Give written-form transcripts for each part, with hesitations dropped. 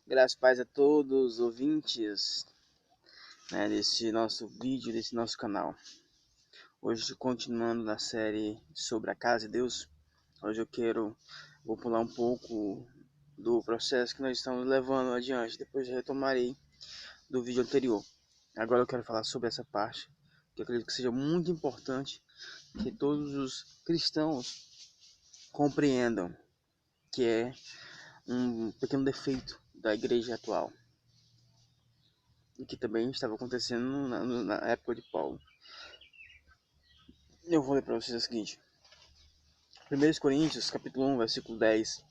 Graças e paz a todos os ouvintes, desse nosso vídeo, desse nosso canal. Hoje, continuando na série sobre a casa de Deus, hoje vou pular um pouco do processo que nós estamos levando adiante, depois retomarei do vídeo anterior. Agora eu quero falar sobre essa parte, que eu acredito que seja muito importante que todos os cristãos compreendam, que é um pequeno defeito da igreja atual, e que também estava acontecendo na época de Paulo. Eu vou ler para vocês o seguinte: 1 Coríntios, capítulo 1, versículo 10,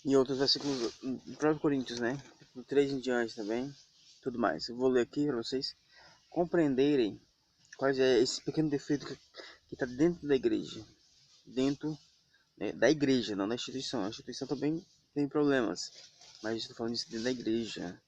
e outros versículos do próprio Coríntios, do 3 em diante também, tudo mais. Eu vou ler aqui para vocês compreenderem quais é esse pequeno defeito que está dentro da igreja, dentro da igreja, não da instituição. A instituição também tem problemas, mas estou falando isso dentro da igreja.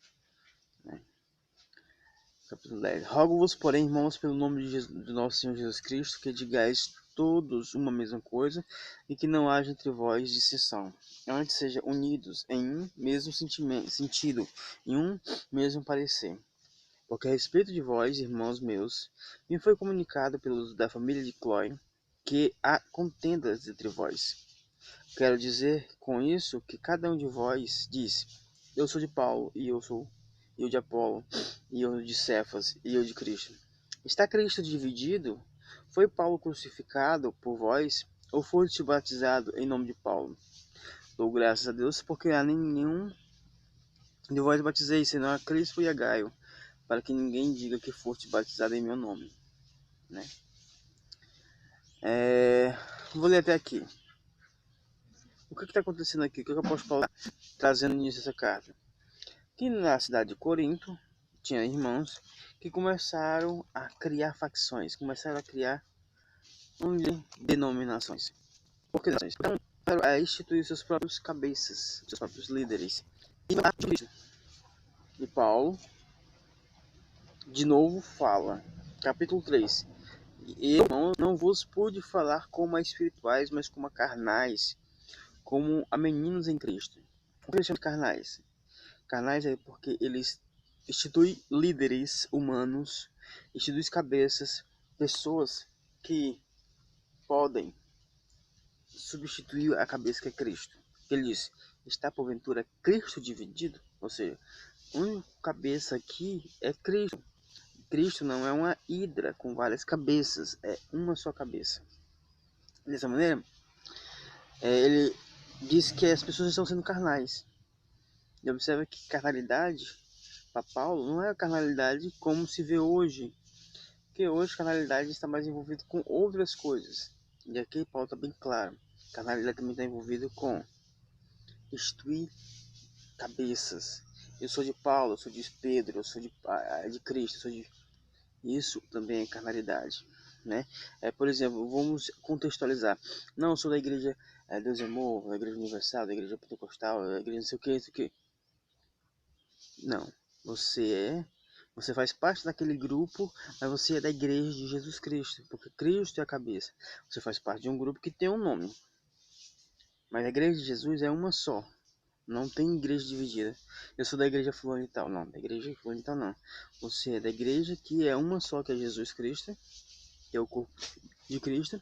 Capítulo 10. Rogo-vos, porém, irmãos, pelo nome de nosso Senhor Jesus Cristo, que digais todos uma mesma coisa, e que não haja entre vós dissensão. Antes sejam unidos em um mesmo sentido, em um mesmo parecer. Porque a respeito de vós, irmãos meus, me foi comunicado pelos da família de Cloé, que há contendas entre vós. Quero dizer com isso que cada um de vós diz: eu sou de Paulo, e eu de Apolo, e eu de Cefas, e eu de Cristo. Está Cristo dividido? Foi Paulo crucificado por vós, ou foste batizado em nome de Paulo? Dou graças a Deus, porque a nenhum de vós batizei, senão a Crispo e a Gaio, para que ninguém diga que foste batizado em meu nome. Vou ler até aqui. O que está acontecendo aqui? O que o apóstolo Paulo está trazendo nisso essa carta? Que na cidade de Corinto tinha irmãos que começaram a criar facções, começaram a criar denominações. Por que denominações? Começaram a instituir seus próprios cabeças, seus próprios líderes. E Paulo, de novo, fala, capítulo 3. Eu não vos pude falar como a espirituais, mas como a carnais, como a meninos em Cristo. Por que eles chamam de carnais? Carnais é porque eles instituem líderes humanos, instituem cabeças, pessoas que podem substituir a cabeça que é Cristo. Ele diz: está porventura Cristo dividido? Ou seja, a única cabeça aqui é Cristo. Cristo não é uma hidra com várias cabeças, é uma só cabeça. Dessa maneira, ele diz que as pessoas estão sendo carnais. E observa que carnalidade, para Paulo, não é a carnalidade como se vê hoje. Porque hoje a carnalidade está mais envolvida com outras coisas. E aqui Paulo está bem claro. A carnalidade também está envolvida com instituir cabeças. Eu sou de Paulo, eu sou de Pedro, eu sou de Cristo, eu sou de... Isso também é carnalidade. Por exemplo, vamos contextualizar. Não, eu sou da igreja Deus é Amor, da igreja Universal, da igreja Pentecostal, da igreja não sei o que. Não, você faz parte daquele grupo, mas você é da igreja de Jesus Cristo, porque Cristo é a cabeça. Você faz parte de um grupo que tem um nome, mas a igreja de Jesus é uma só. Não tem igreja dividida. Eu sou da igreja fulano e tal. Não, da igreja fulano e tal não. Você é da igreja que é uma só, que é Jesus Cristo, que é o corpo de Cristo,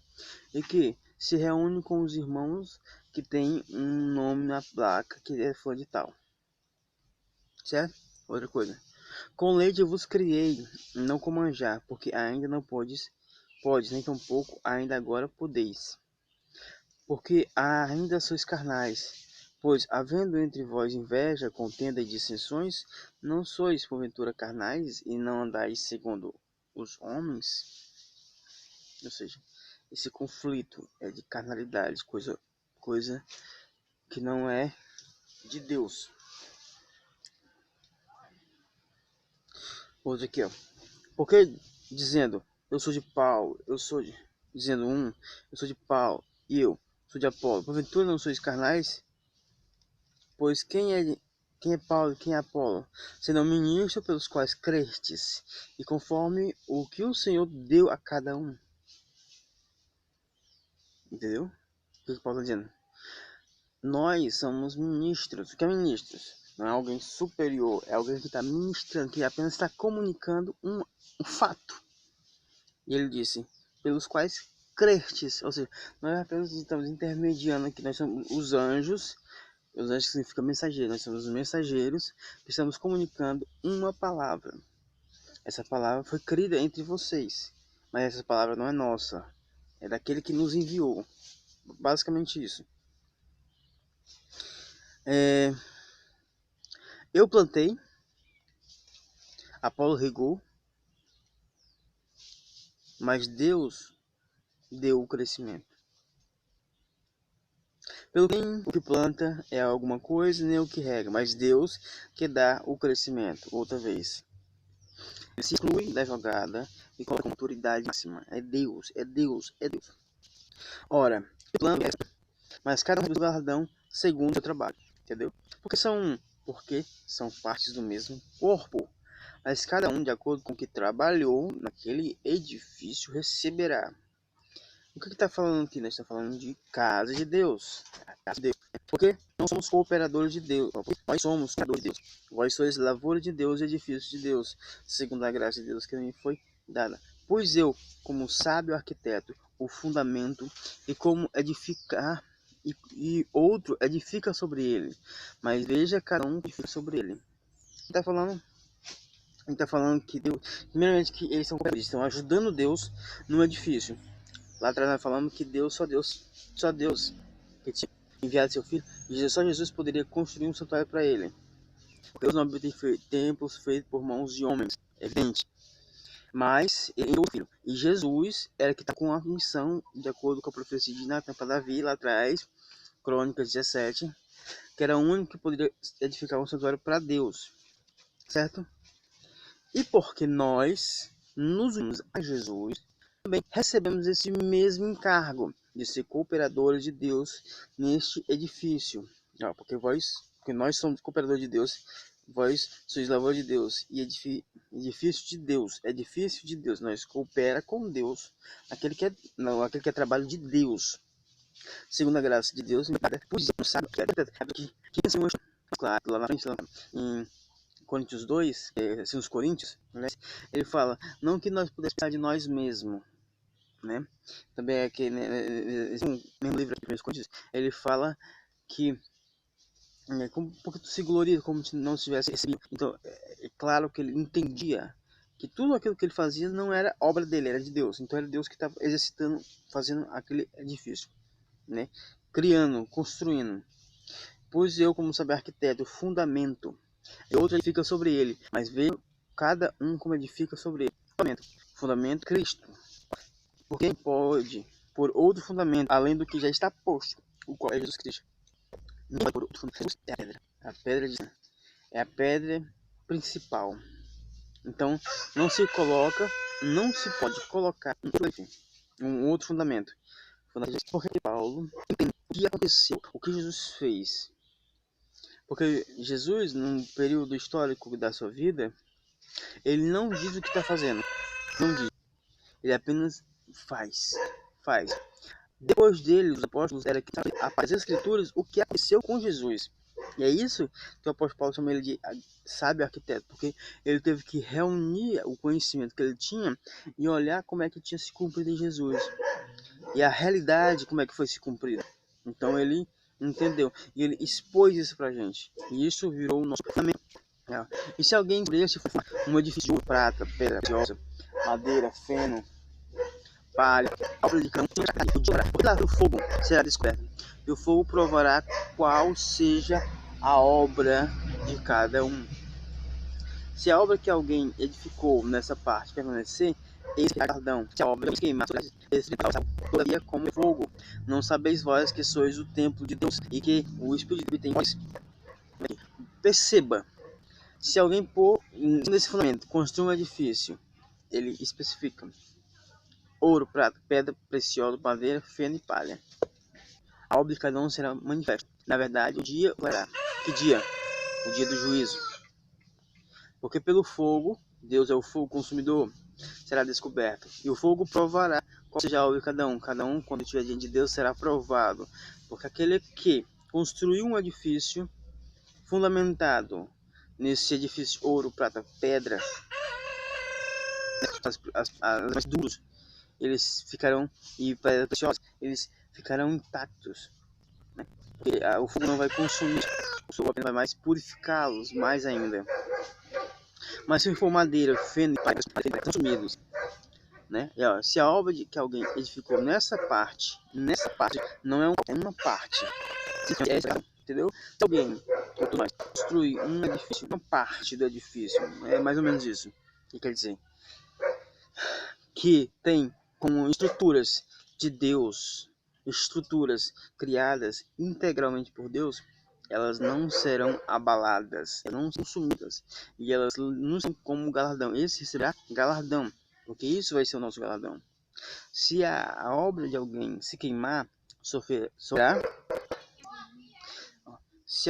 e que se reúne com os irmãos que tem um nome na placa, que é fulano e tal. Certo? Outra coisa. Com leite eu vos criei, não com manjar, porque ainda não podes, nem tampouco ainda agora podeis. Porque ainda sois carnais. Pois, havendo entre vós inveja, contenda e dissensões, não sois porventura carnais e não andais segundo os homens? Ou seja, esse conflito é de carnalidade, coisa que não é de Deus. Outro aqui, ó. Porque dizendo, eu sou de Paulo, dizendo eu sou de Paulo, e eu sou de Apolo, porventura não sois carnais? Pois quem é Paulo e quem é Apolo? Senão ministro pelos quais crestes, e conforme o que o Senhor deu a cada um. Entendeu? O que Paulo está dizendo? nós somos ministros. O que é ministros? Não é alguém superior, é alguém que está ministrando, que apenas está comunicando um fato. E ele disse, pelos quais crestes, ou seja, nós apenas estamos intermediando aqui, nós somos os anjos significa mensageiro, nós somos os mensageiros que estamos comunicando uma palavra. Essa palavra foi crida entre vocês, mas essa palavra não é nossa, é daquele que nos enviou. Basicamente isso. Eu plantei, Apolo regou, mas Deus deu o crescimento. Pelo que o que planta é alguma coisa, nem o que rega, mas Deus que dá o crescimento. Outra vez. Ele se exclui da jogada e coloca uma autoridade máxima. É Deus, é Deus, é Deus. Ora, o plano é, mas cada um do galardão segundo o seu trabalho. Entendeu? Porque são partes do mesmo corpo. Mas cada um, de acordo com o que trabalhou naquele edifício, receberá. O que está falando aqui? Nós estamos falando de casa de Deus. Casa de Deus. Porque não somos cooperadores de Deus. Nós somos cooperadores de Deus. Vós sois lavoura de Deus e edifício de Deus, segundo a graça de Deus que me foi dada. Pois eu, como sábio arquiteto, o fundamento, e como edificar, e outro edifica sobre ele. Mas veja cada um que edifica sobre ele. Está falando? Ele está falando que Deus, primeiramente, que eles são cooperadores, estão ajudando Deus no edifício. Lá atrás nós falamos que só Deus que tinha enviado seu filho, e só Jesus poderia construir um santuário para ele. Deus não habita em templos feitos por mãos de homens, é evidente. Mas ele enviou o filho. E Jesus era que está com a missão, de acordo com a profecia de Natan para Davi, lá atrás, Crônicas 17, que era o único que poderia edificar um santuário para Deus. Certo? E porque nós nos unimos a Jesus, também recebemos esse mesmo encargo de ser cooperadores de Deus neste edifício. Porque nós somos cooperadores de Deus, vós sois lavoura de Deus e edifício de Deus. Nós coopera com Deus, aquele que é trabalho de Deus. Segundo a graça de Deus, pois não sabe que ensinou, claro, lá na frente, em Coríntios 2, assim, os Coríntios, né, ele fala, não que nós pudéssemos pensar de nós mesmos, né? Também é que um mesmo livro aqui, Coríntios, ele fala que porque tu se gloria como se não tivesse recebido. Então é claro que ele entendia que tudo aquilo que ele fazia não era obra dele, era de Deus. Então era Deus que estava exercitando, fazendo aquele edifício, né? Criando, construindo. Pois eu, como saber arquiteto, o fundamento, e outro edifica sobre ele, mas veio cada um como edifica sobre ele. Fundamento Cristo. Por quem pode por outro fundamento, além do que já está posto, o qual é Jesus Cristo. Não pode por outro fundamento, é a pedra. É a pedra principal. Então, não se pode colocar um outro fundamento. Porque Paulo entende o que aconteceu, o que Jesus fez. Porque Jesus, num período histórico da sua vida, ele não diz o que está fazendo. Não diz. Ele apenas faz. Depois dele, os apóstolos era que as escrituras o que aconteceu com Jesus. E é isso que o apóstolo Paulo chama ele de sábio arquiteto, porque ele teve que reunir o conhecimento que ele tinha e olhar como é que tinha se cumprido em Jesus. E a realidade como é que foi se cumprida. Então ele entendeu e ele expôs isso pra gente. E isso virou o nosso fundamento. E se alguém esse um edifício de ouro, prata, pedra preciosa, madeira, feno, palha, obra de campo, o fogo será descoberto. E o fogo provará qual seja a obra de cada um. Se a obra que alguém edificou nessa parte permanecer, esse é galardão. Se a obra queimar, todavia como fogo. Não sabeis vós que sois o templo de Deus e que o Espírito habita em vós. Perceba, se alguém pôr nesse fundamento, construir um edifício, ele especifica ouro, prata, pedra preciosa, madeira, feno e palha. A obra de cada um será manifesta. Na verdade, o dia será. Que dia? O dia do juízo. Porque pelo fogo, Deus é o fogo consumidor, será descoberto. E o fogo provará qual seja a obra de cada um. Cada um, quando estiver diante de Deus, será provado. Porque aquele que construir um edifício fundamentado nesse edifício ouro, prata, pedra, as duros, eles ficarão, e pedras preciosas, eles ficarão intactos, né? Porque o fogo não vai consumir, o fogo apenas vai mais purificá-los mais ainda. Mas se for madeira, feno e palha, são consumidos, né? E, ó, se a obra que alguém edificou nessa parte não é uma parte, entendeu? Se alguém construir um edifício, uma parte do edifício, é mais ou menos isso que quer dizer, que tem como estruturas de Deus, estruturas criadas integralmente por Deus, elas não serão abaladas, elas não são sumidas, e elas não são como galardão. Esse será galardão, porque isso vai ser o nosso galardão. Se a obra de alguém se queimar, sofrerá. Se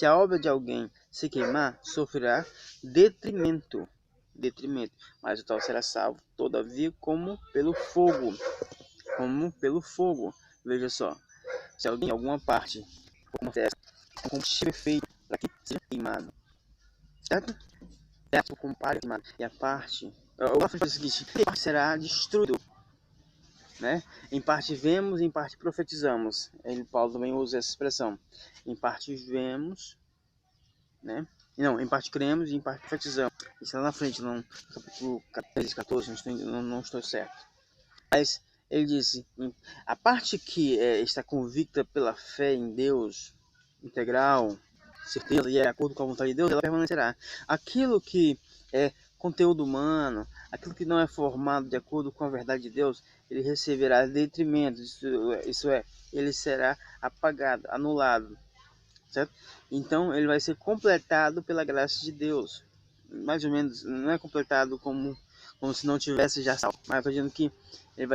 a obra de alguém se queimar, sofrerá detrimento, mas o tal será salvo, todavia, como pelo fogo. Veja só, se alguém, alguma parte, como combustível feito para que seja queimado, certo? Queimado, e a parte, será destruído, né? Em parte vemos, em parte profetizamos. Paulo também usa essa expressão. Em parte vemos, né? Não, em parte cremos e em parte profetizamos. Isso lá na frente, no capítulo 14, não estou certo. Mas ele disse, a parte que está convicta pela fé em Deus, integral, certeza, e é de acordo com a vontade de Deus, ela permanecerá. Aquilo que é conteúdo humano, aquilo que não é formado de acordo com a verdade de Deus, ele receberá detrimento, isso é, ele será apagado, anulado, certo? Então ele vai ser completado pela graça de Deus, mais ou menos, não é completado como se não tivesse já salvo, mas estou dizendo que ele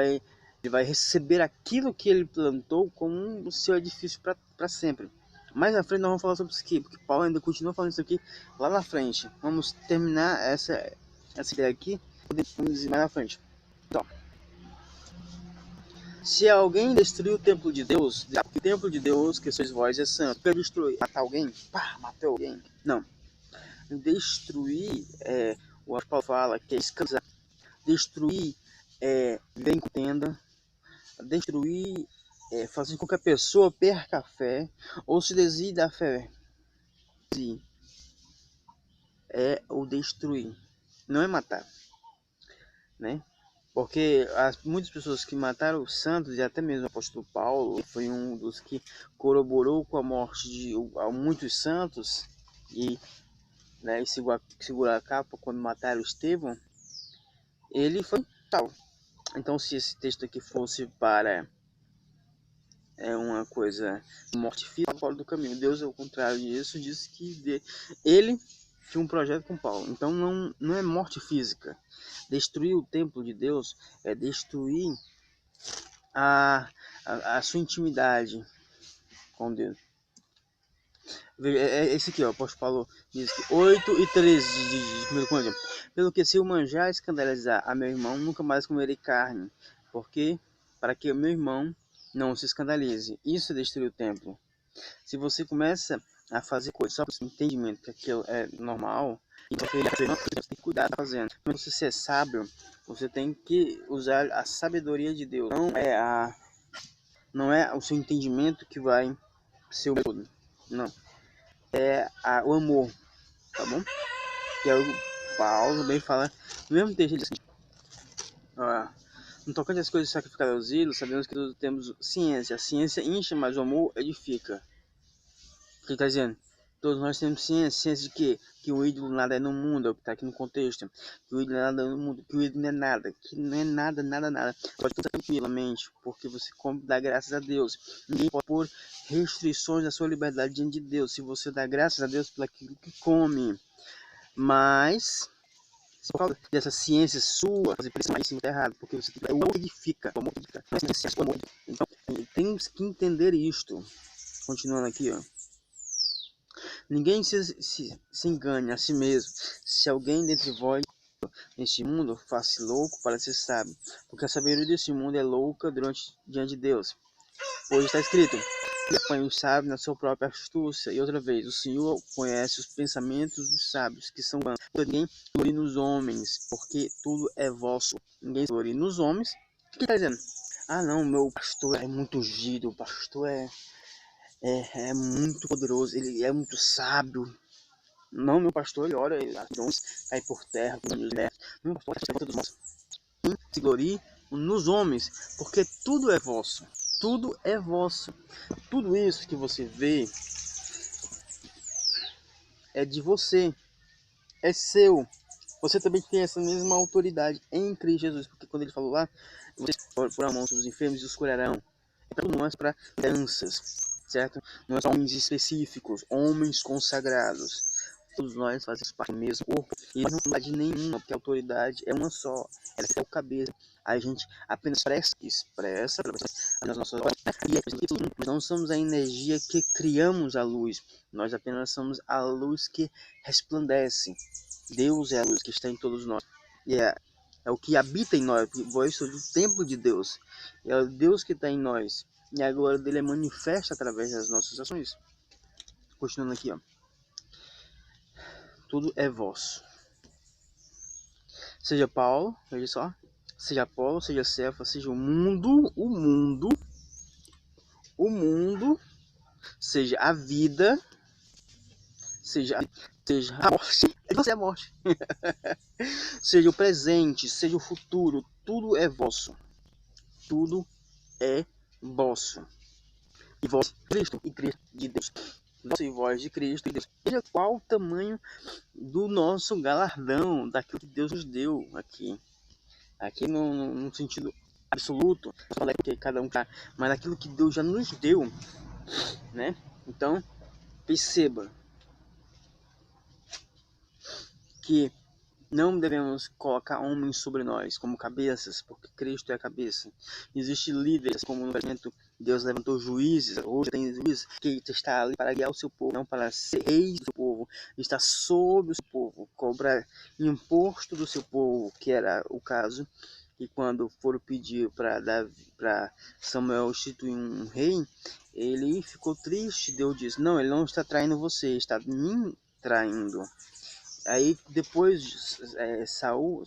vai receber aquilo que ele plantou como o seu edifício para sempre. Mais na frente nós vamos falar sobre isso aqui, porque Paulo ainda continua falando isso aqui lá na frente. Vamos terminar essa ideia aqui, vamos ir mais na frente. Então, se alguém destruir o templo de Deus, o templo de Deus, que sois vós, é santo, quer destruir, matar alguém, matou alguém, não. Destruir, o Paulo fala que é escravizar, destruir, viver em contenda, destruir, fazer com que a pessoa perca a fé ou se desvie da fé. É o destruir, não é matar, né? Porque muitas pessoas que mataram os santos, e até mesmo o apóstolo Paulo foi um dos que corroborou com a morte de muitos santos e, né, segurou a capa quando mataram Estevão, ele foi tal. Então, se esse texto aqui fosse para uma coisa morte física, fora do caminho, Deus, ao contrário disso, disse que ele tinha um projeto com Paulo. Então não é morte física. Destruir o templo de Deus é destruir a sua intimidade com Deus. Esse aqui, ó, o apóstolo Paulo diz que 8:13 de 1 Coríntios. Pelo que se eu manjar escandalizar a meu irmão, nunca mais comerei carne, porque para que o meu irmão não se escandalize. Isso é destruir o templo. Se você começa a fazer coisas só por entendimento que aquilo é normal, então você tem que cuidar fazendo. Quando você é sábio, você tem que usar a sabedoria de Deus. Não é o seu entendimento que vai ser o todo. Não. É o amor, tá bom? Que é o Paulo bem fala no mesmo texto, ele diz assim, no tocante às coisas sacrificadas aos ídolos, sabemos que todos temos ciência. A ciência incha, mas o amor edifica. O que está dizendo? Todos nós temos ciência de quê? Que o ídolo nada é no mundo, é o que está aqui no contexto. Que o ídolo é nada no mundo, que o ídolo não é nada, que não é nada. Pode pensar tranquilamente, porque você dá graças a Deus. Ninguém pode pôr restrições à sua liberdade diante de Deus, se você dá graças a Deus por aquilo que come. Mas, se por causa dessa ciência sua, fazer pressão aí sim está errado, porque você o amor edifica. Então, temos que entender isto. Continuando aqui, ó. Ninguém se engane a si mesmo. Se alguém dentre vós neste mundo faz-se louco para ser sábio, porque a sabedoria desse mundo é louca diante de Deus. Pois está escrito: ele apanha o sábio na sua própria astúcia. E outra vez, o Senhor conhece os pensamentos dos sábios, que são vãos. Ninguém se glorie nos homens, porque tudo é vosso. Ninguém se glorie nos homens. O que está dizendo? Ah, não, meu pastor é muito ungido, o pastor é muito poderoso, ele é muito sábio. Não, meu pastor, ele ora, as dons caem por terra, meu pastor levanta dos mortos. Se glorie nos homens, porque tudo é vosso. Tudo é vosso. Tudo isso que você vê é de você, é seu. Você também tem essa mesma autoridade em Cristo Jesus, porque quando ele falou lá, vocês por a mão dos enfermos e os curarão. Não é para crianças, certo? Não é só homens específicos, homens consagrados. Todos nós fazemos parte do mesmo corpo e não tem autoridade nenhuma, porque a autoridade é uma só, ela é o cabeça. A gente apenas expressa as nossas ordens e nós não somos a energia que criamos a luz, nós apenas somos a luz que resplandece. Deus é a luz que está em todos nós. E é o que habita em nós. Vós sois o templo de Deus. É o Deus que está em nós. E a glória dele é manifesta através das nossas ações. Continuando aqui, ó. Tudo é vosso. Seja Paulo, veja só. Seja Apolo, seja Cefa, seja o mundo, seja a vida, seja a morte. Você é a morte. Seja o presente, seja o futuro, tudo é vosso. Tudo é vosso. E vós, Cristo, e Cristo de Deus. Vosso e vós de Cristo e Deus. Veja qual o tamanho do nosso galardão, daquilo que Deus nos deu aqui. Aqui no sentido absoluto, não que cada um tá, mas aquilo que Deus já nos deu, né? Então, perceba que não devemos colocar homens sobre nós como cabeças, porque Cristo é a cabeça. Existem líderes, como no momento Deus levantou juízes, hoje tem juízes que está ali para guiar o seu povo, não para ser reis do seu povo, está sobre o seu povo, cobrar imposto do seu povo, que era o caso. E quando foram pedir para Samuel instituir um rei, ele ficou triste. Deus disse: não, ele não está traindo você, está me traindo. Aí depois Samuel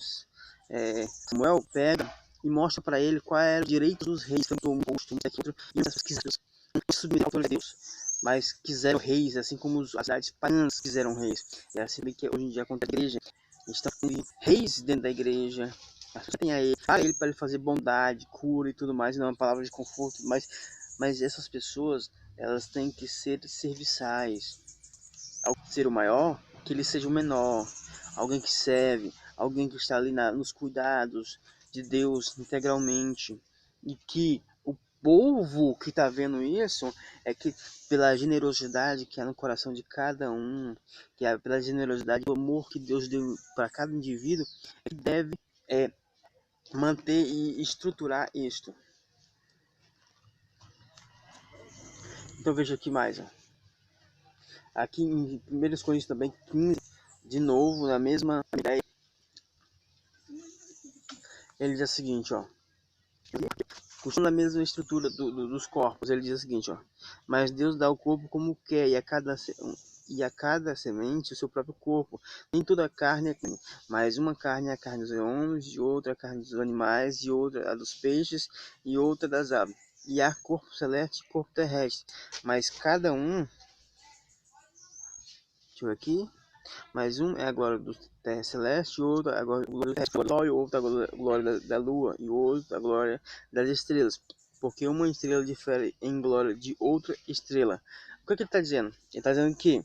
pega e mostra para ele qual era o direito dos reis, tanto o imposto, e essas quiseram submeter a autoridade de Deus, mas quiseram reis, assim como as cidades pagãs quiseram reis. É assim que hoje em dia acontece na igreja, estão reis dentro da igreja, tem a ele para ele fazer bondade, cura e tudo mais, não é uma palavra de conforto, mas essas pessoas, elas têm que ser serviçais. Ao ser o maior, que ele seja o menor, alguém que serve, alguém que está ali nos cuidados de Deus integralmente, e que o povo que está vendo isso é que pela generosidade que há no coração de cada um, que é pela generosidade, o amor que Deus deu para cada indivíduo, ele deve manter e estruturar isto. Então veja aqui mais, ó. Aqui em 1 Coríntios também 15, de novo, na mesma ideia, ele diz o seguinte, ó. Continuando a mesma estrutura dos corpos, ele diz o seguinte, ó. Mas Deus dá o corpo como quer, e a cada semente o seu próprio corpo. Nem toda carne é carne, mas uma carne é a carne dos homens, e outra a carne dos animais, e outra a dos peixes, e outra das aves. E há corpo celeste e corpo terrestre, mas cada um... Deixa eu ver aqui. Mas um é a glória do terra celeste, o outro a glória do sol, e o outro a glória da lua, e o outro a glória das estrelas. Porque uma estrela difere em glória de outra estrela. O que ele está dizendo? Ele está dizendo que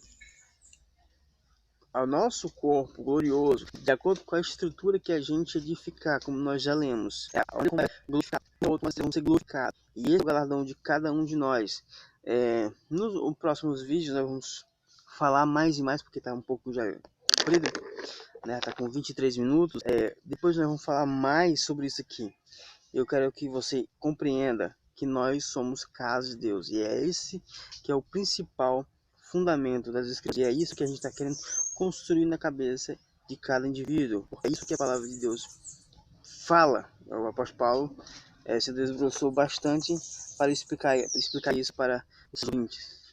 ao nosso corpo glorioso, de acordo com a estrutura que a gente edificar, como nós já lemos, nós vamos ser glorificados. E esse é o galardão de cada um de nós. Nos próximos vídeos nós vamos falar mais e mais, porque está um pouco já comprido, né? Tá com 23 minutos. Depois nós vamos falar mais sobre isso aqui. Eu quero que você compreenda que nós somos casa de Deus, e é esse que é o principal fundamento das escrituras, e é isso que a gente está querendo construir na cabeça de cada indivíduo, porque é isso que a palavra de Deus fala. O apóstolo Paulo se desbruçou bastante para explicar isso para os ouvintes.